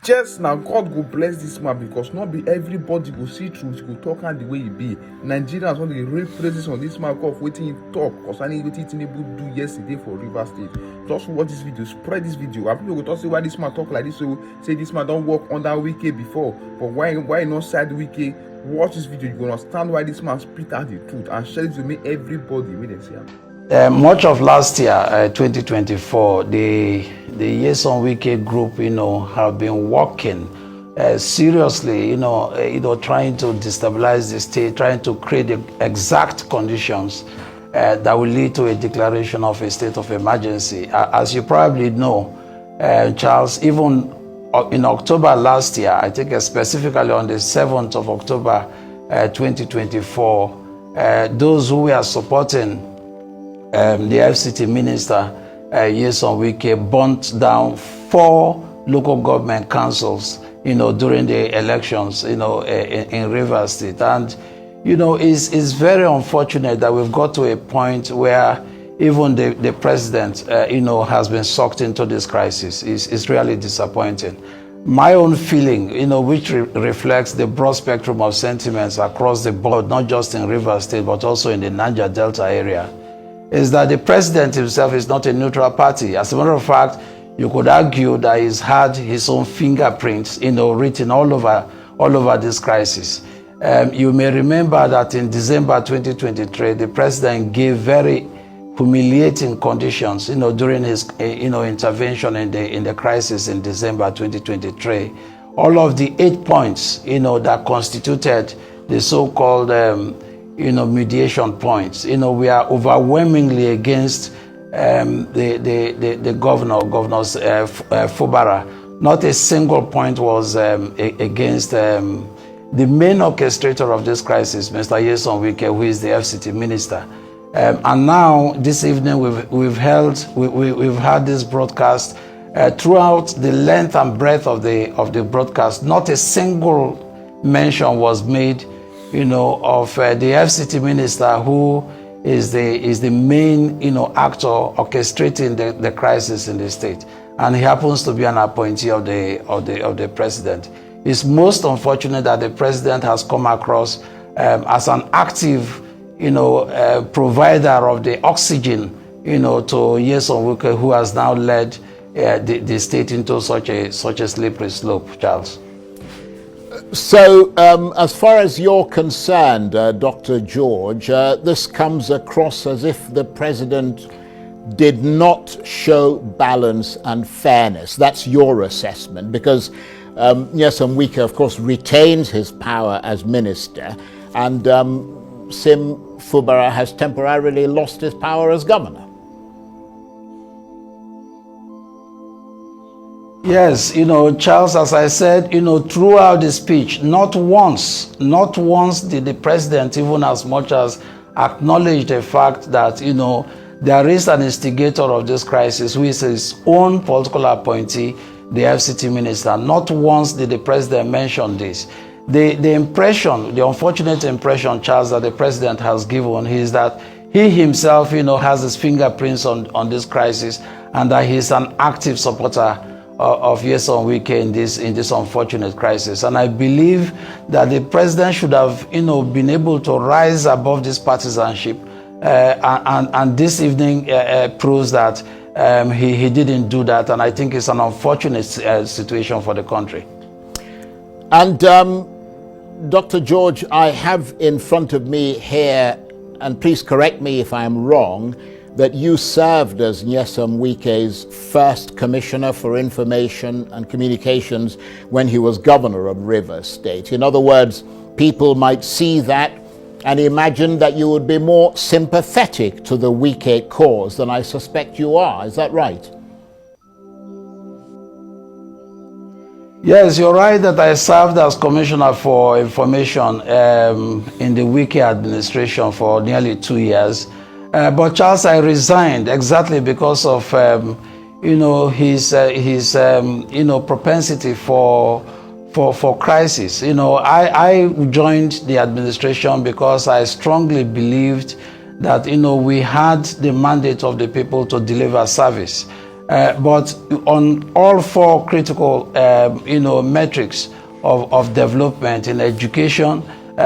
Just now, God go bless this man because not be everybody go see truth, go talk and the way he be. Nigerians want to raise praises on this man of waiting he talk concerning what Tinubu do yesterday for River State. Just watch this video, spread this video. And people go talk say why this man talk like this, so say this man don't work under Wike before, but why not side Wike? Watch this video, you go understand why this man spit out the truth and share it to me everybody when they see him. Much of last year, 2024, the Nyesom Wike group, have been working seriously, trying to destabilize the state, trying to create the exact conditions that will lead to a declaration of a state of emergency. As you probably know, Charles, even in October last year, I think specifically on the 7th of October 2024, those who were supporting the FCT minister, Nyesom Wike, burnt down 4 local government councils, during the elections, in Rivers State. And, it's very unfortunate that we've got to a point where even the president, has been sucked into this crisis. It's really disappointing. My own feeling, which reflects the broad spectrum of sentiments across the board, not just in Rivers State, but also in the Niger Delta area, is that the president himself is not a neutral party. As a matter of fact, you could argue that he's had his own fingerprints, written all over this crisis. You may remember that in December 2023, the president gave very humiliating conditions, during his, intervention in the crisis in December 2023. All of the 8 points, that constituted the so-called mediation points. We are overwhelmingly against the governors Fubara. Not a single point was against the main orchestrator of this crisis, Mr. Nyesom Wike, who is the FCT minister. And now this evening we've had this broadcast throughout the length and breadth of the broadcast. Not a single mention was made of the FCT minister, who is the main, actor orchestrating the crisis in the state, and he happens to be an appointee of the president. It's most unfortunate that the president has come across as an active, provider of the oxygen, to Nyesom Wike, who has now led the state into such a slippery slope, Charles. So, as far as you're concerned, Dr. George, this comes across as if the president did not show balance and fairness. That's your assessment, because Nyesom Wike, of course, retains his power as minister, and Sim Fubara has temporarily lost his power as governor. Yes, Charles, as I said, throughout the speech, not once did the president even as much as acknowledge the fact that, there is an instigator of this crisis, who is his own political appointee, the FCT minister. Not once did the president mention this. The unfortunate impression, Charles, that the president has given is that he himself, has his fingerprints on this crisis, and that he's an active supporter of Nyesom Wike in this unfortunate crisis. And I believe that the president should have, been able to rise above this partisanship. And this evening proves that he didn't do that. And I think it's an unfortunate situation for the country. And Dr. George, I have in front of me here, and please correct me if I'm wrong, that you served as Nyesom Wike's first Commissioner for Information and Communications when he was Governor of Rivers State. In other words, people might see that and imagine that you would be more sympathetic to the Wike cause than I suspect you are. Is that right? Yes, you're right that I served as Commissioner for Information in the Wike administration for nearly 2 years. But Charles, I resigned exactly because of his propensity for crisis. I joined the administration because I strongly believed that we had the mandate of the people to deliver service. But on all four critical, metrics of development in education,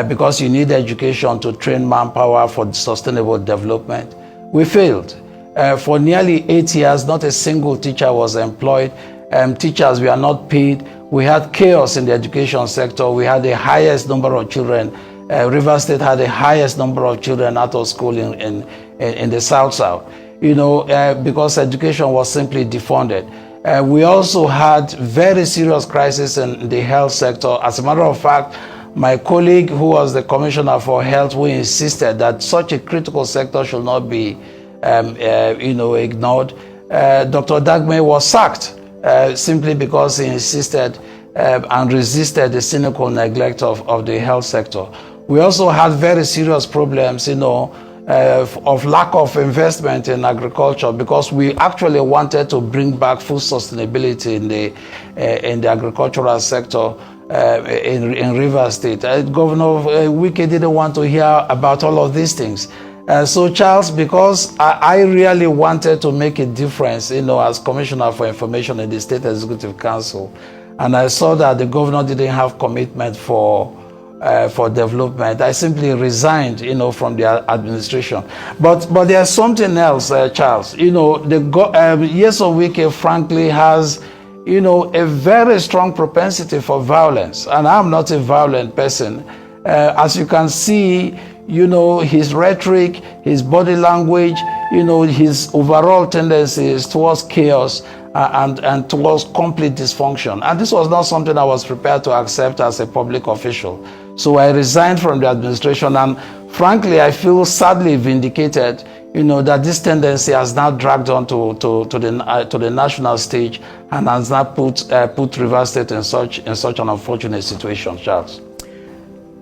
because you need education to train manpower for sustainable development, we failed. For nearly 8 years, not a single teacher was employed. Teachers were not paid. We had chaos in the education sector. We had the highest number of children. Rivers State had the highest number of children out of school in the South. Because education was simply defunded. We also had very serious crisis in the health sector. As a matter of fact, my colleague who was the Commissioner for Health, who insisted that such a critical sector should not be ignored, Dr. Dagme was sacked simply because he insisted and resisted the cynical neglect of the health sector. We also had very serious problems, of lack of investment in agriculture, because we actually wanted to bring back food sustainability in the agricultural sector in Rivers State. Governor Wike didn't want to hear about all of these things. So Charles, because I really wanted to make a difference, as Commissioner for Information in the State Executive Council, and I saw that the governor didn't have commitment for development, I simply resigned, from the administration. But there's something else, Charles. Nyesom Wike, frankly, has, a very strong propensity for violence, and I'm not a violent person. As you can see, his rhetoric, his body language, his overall tendencies towards chaos and towards complete dysfunction. And this was not something I was prepared to accept as a public official. So I resigned from the administration, and frankly, I feel sadly vindicated, that this tendency has now dragged on to the national stage and has now put Rivers State in such an unfortunate situation, Charles.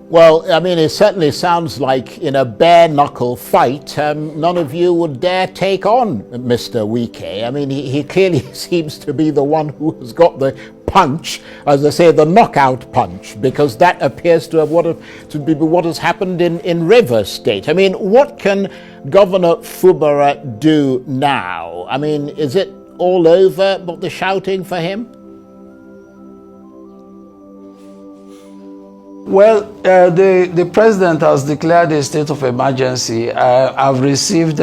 Well, I mean, it certainly sounds like in a bare-knuckle fight, none of you would dare take on Mr. Wike. I mean, he clearly seems to be the one who has got the punch, as I say, the knockout punch, because that appears to be what has happened in Rivers State. I mean, what can Governor Fubara do now? I mean, is it all over but the shouting for him? Well, the president has declared a state of emergency. I've received,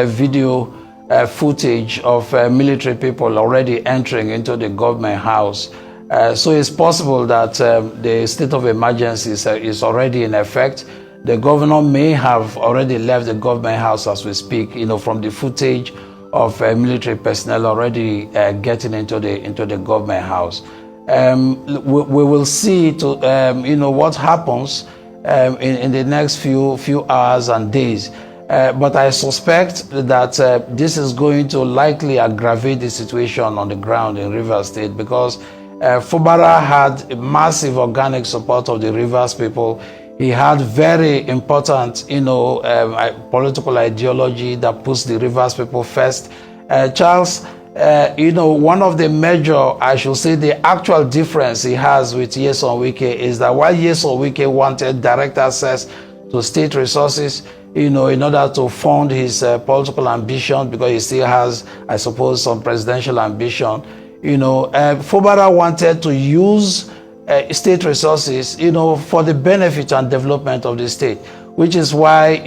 video footage of military people already entering into the government house. So it's possible that the state of emergency is already in effect. The governor may have already left the government house as we speak. From the footage of military personnel already getting into the government house. We will see what happens in the next few hours and days. But I suspect that this is going to likely aggravate the situation on the ground in Rivers State, because Fubara had massive organic support of the Rivers people. He had very important, political ideology that puts the Rivers people first. Charles, one of the major, I should say, the actual difference he has with Nyesom Wike is that while Nyesom Wike wanted direct access to state resources, in order to fund his political ambition, because he still has, I suppose, some presidential ambition, Fubara wanted to use state resources, for the benefit and development of the state, which is why,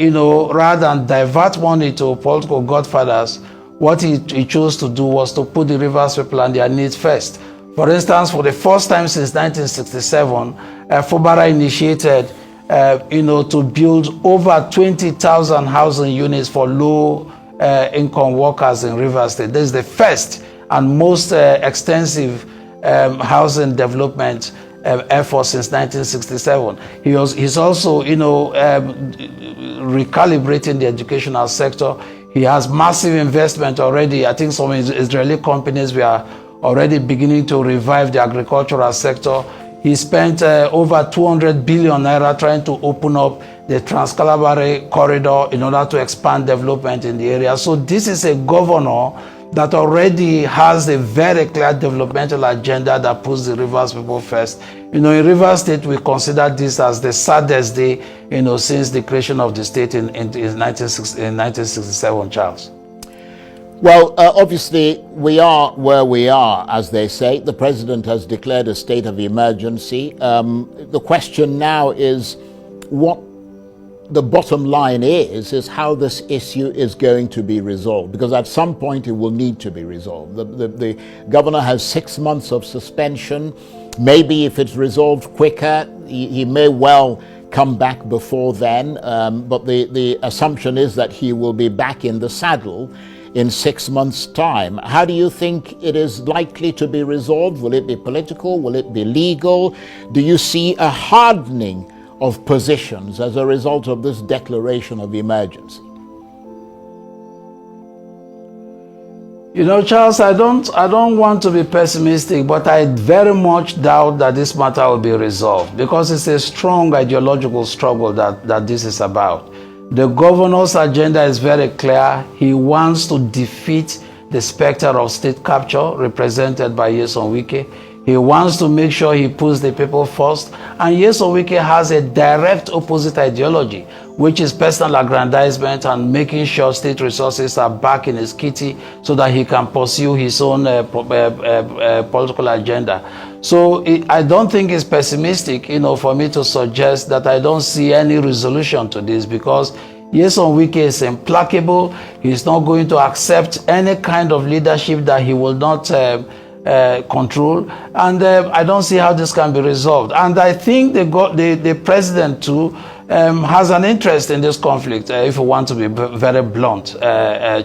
rather than divert money to political godfathers, what he chose to do was to put the Rivers people and their needs first. For instance, for the first time since 1967, Fubara initiated, to build over 20,000 housing units for low-income workers in Rivers State. This is the first and most extensive housing development effort since 1967. He's also, recalibrating the educational sector. He has massive investment already. I think some Israeli companies were already beginning to revive the agricultural sector. He spent over 200 billion naira trying to open up the Trans-Calabari corridor in order to expand development in the area. So this is a governor that already has a very clear developmental agenda that puts the Rivers people first. In Rivers State, we consider this as the saddest day, since the creation of the state in 1967, Charles. Well, obviously, we are where we are, as they say. The president has declared a state of emergency. The question now is what the bottom line is how this issue is going to be resolved, because at some point it will need to be resolved. The governor has 6 months of suspension. Maybe if it's resolved quicker, he may well come back before then, but the assumption is that he will be back in the saddle in 6 months' time. How do you think it is likely to be resolved? Will it be political? Will it be legal? Do you see a hardening of positions as a result of this declaration of emergency? You know, Charles, I don't want to be pessimistic, but I very much doubt that this matter will be resolved, because it's a strong ideological struggle that this is about. The governor's agenda is very clear. He wants to defeat the specter of state capture represented by Nyesom Wike. He wants to make sure he puts the people first. And Nyesom Wike has a direct opposite ideology, which is personal aggrandizement and making sure state resources are back in his kitty so that he can pursue his own political agenda. So I don't think it's pessimistic, for me to suggest that I don't see any resolution to this, because Nyesom Wike is implacable. He's not going to accept any kind of leadership that he will not control, and I don't see how this can be resolved. And I think the president too has an interest in this conflict, if we want to be very blunt,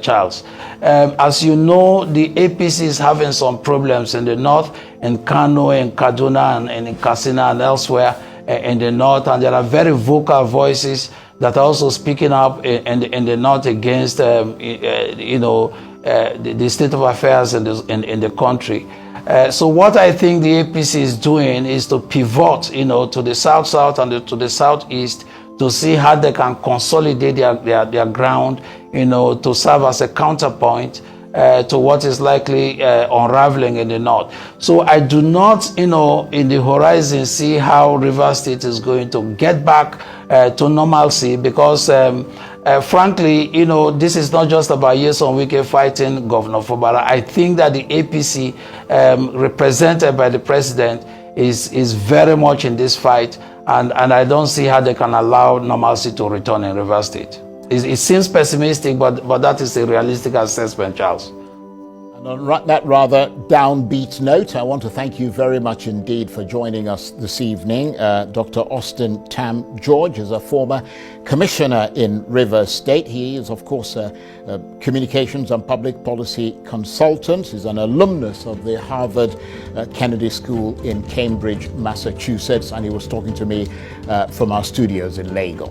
Charles. As you know, the APC is having some problems in the north, in Kano, in Kaduna, and in Katsina, and elsewhere in the north, and there are very vocal voices that are also speaking up in the north against, the state of affairs in the country. So what I think the APC is doing is to pivot, to the south-south and to the southeast, to see how they can consolidate their ground, to serve as a counterpoint to what is likely unraveling in the north. So I do not, in the horizon, see how Rivers State is going to get back to normalcy, because frankly, this is not just about Nyesom Wike fighting Governor Fubara. I think that the APC, represented by the president, is very much in this fight, and I don't see how they can allow normalcy to return in Rivers State. It seems pessimistic, but that is a realistic assessment, Charles. And on that rather downbeat note, I want to thank you very much indeed for joining us this evening. Dr. Austin Tam George is a former commissioner in Rivers State. He is, of course, a communications and public policy consultant. He's an alumnus of the Harvard Kennedy School in Cambridge, Massachusetts, and he was talking to me from our studios in Lagos.